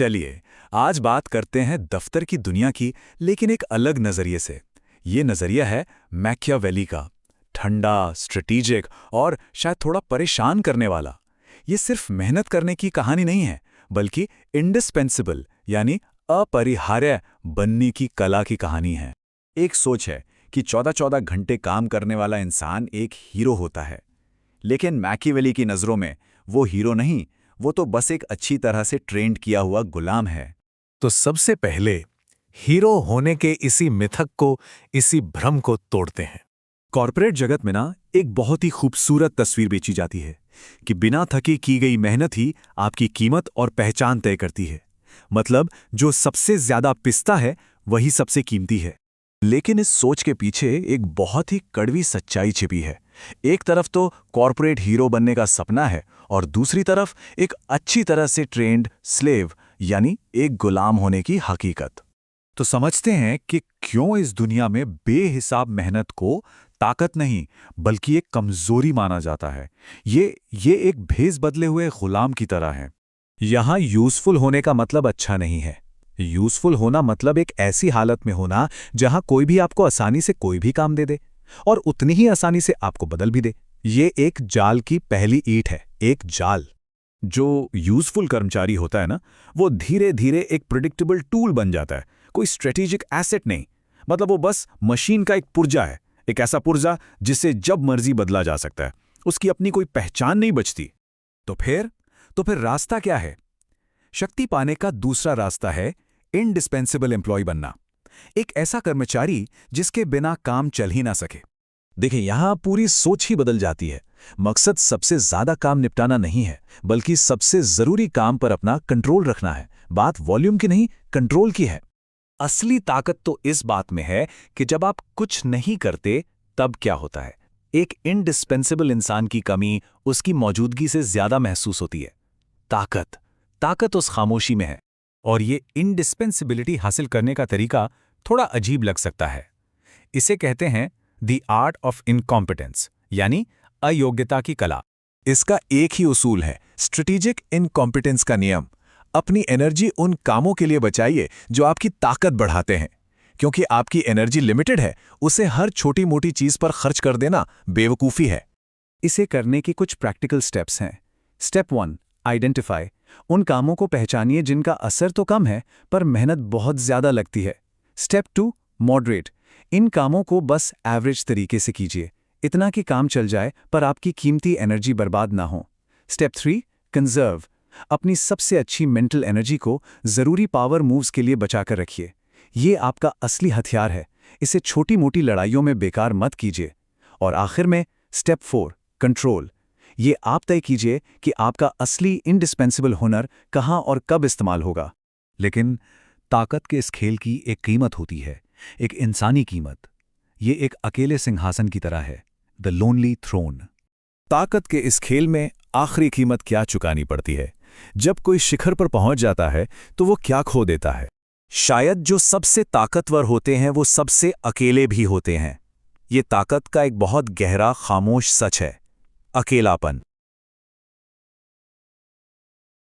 चलिए, आज बात करते हैं दफ्तर की दुनिया की, लेकिन एक अलग नजरिए से। ये नजरिया है मैकियावेली का, ठंडा, स्ट्रेटेजिक और शायद थोड़ा परेशान करने वाला। ये सिर्फ मेहनत करने की कहानी नहीं है, बल्कि इंडिस्पेंसिबल यानी अपरिहार्य बनने की कला की कहानी है। एक सोच है कि 14-14 घंटे काम करने वाला इंसान एक हीरो होता है, लेकिन मैकियावेली की नज़रों में वो हीरो नहीं, वो तो बस एक अच्छी तरह से ट्रेंड किया हुआ गुलाम है। तो सबसे पहले हीरो होने के इसी मिथक को, इसी भ्रम को तोड़ते हैं। कॉर्पोरेट जगत में ना एक बहुत ही खूबसूरत तस्वीर बेची जाती है कि बिना थकी की गई मेहनत ही आपकी कीमत और पहचान तय करती है। मतलब जो सबसे ज्यादा पिसता है वही सबसे कीमती है। लेकिन इस सोच के पीछे एक बहुत ही कड़वी सच्चाई छिपी है। एक तरफ तो कॉर्पोरेट हीरो बनने का सपना है और दूसरी तरफ एक अच्छी तरह से ट्रेंड स्लेव यानी एक गुलाम होने की हकीकत। तो समझते हैं कि क्यों इस दुनिया में बेहिसाब मेहनत को ताकत नहीं बल्कि एक कमजोरी माना जाता है। ये एक भेस बदले हुए गुलाम की तरह है। यहाँ यूजफुल होने का मतलब अच्छा नहीं है। यूजफुल होना मतलब एक ऐसी हालत में होना जहां कोई भी आपको आसानी से कोई भी काम दे दे और उतनी ही आसानी से आपको बदल भी दे। ये एक जाल की पहली ईंट है, एक जाल। जो यूजफुल कर्मचारी होता है ना, वो धीरे धीरे एक प्रिडिक्टेबल टूल बन जाता है, कोई स्ट्रेटेजिक एसेट नहीं। मतलब वो बस मशीन का एक पुर्जा है, एक ऐसा पुर्जा जिसे जब मर्जी बदला जा सकता है। उसकी अपनी कोई पहचान नहीं बचती। तो फिर रास्ता क्या है? शक्ति पाने का दूसरा रास्ता है इंडिस्पेंसिबल एम्प्लॉय बनना, एक ऐसा कर्मचारी जिसके बिना काम चल ही ना सके। देखिए, यहां पूरी सोच ही बदल जाती है। मकसद सबसे ज्यादा काम निपटाना नहीं है, बल्कि सबसे जरूरी काम पर अपना कंट्रोल रखना है। बात वॉल्यूम की नहीं, कंट्रोल की है। असली ताकत तो इस बात में है कि जब आप कुछ नहीं करते तब क्या होता है। एक इंडिस्पेंसिबल इंसान की कमी उसकी मौजूदगी से ज्यादा महसूस होती है। ताकत उस खामोशी में है। और ये इंडिस्पेंसिबिलिटी हासिल करने का तरीका थोड़ा अजीब लग सकता है। इसे कहते हैं द आर्ट ऑफ इनकॉम्पिटेंस, यानी अयोग्यता की कला। इसका एक ही उसूल है, स्ट्रेटेजिक इनकॉम्पिटेंस का नियम। अपनी एनर्जी उन कामों के लिए बचाइए जो आपकी ताकत बढ़ाते हैं, क्योंकि आपकी एनर्जी लिमिटेड है। उसे हर छोटी मोटी चीज पर खर्च कर देना बेवकूफी है। इसे करने की कुछ प्रैक्टिकल स्टेप्स हैं। Step 1, identify. उन कामों को पहचानिए जिनका असर तो कम है पर मेहनत बहुत ज्यादा लगती है। Step 2, moderate. इन कामों को बस एवरेज तरीके से कीजिए, इतना कि काम चल जाए पर आपकी कीमती एनर्जी बर्बाद ना हो। Step 3, conserve. अपनी सबसे अच्छी मेंटल एनर्जी को जरूरी पावर मूव्स के लिए बचाकर रखिए। ये आपका असली हथियार है। इसे छोटी मोटी लड़ाइयों में बेकार मत कीजिए। और आखिर में स्टेप 4, कंट्रोल। ये आप तय कीजिए कि आपका असली इंडिस्पेंसिबल हुनर कहाँ और कब इस्तेमाल होगा। लेकिन ताकत के इस खेल की एक कीमत होती है, एक इंसानी कीमत। ये एक अकेले सिंहासन की तरह है, द लोनली थ्रोन। ताकत के इस खेल में आखिरी कीमत क्या चुकानी पड़ती है? जब कोई शिखर पर पहुंच जाता है तो वो क्या खो देता है? शायद जो सबसे ताकतवर होते हैं वो सबसे अकेले भी होते हैं। ये ताकत का एक बहुत गहरा खामोश सच है, अकेलापन।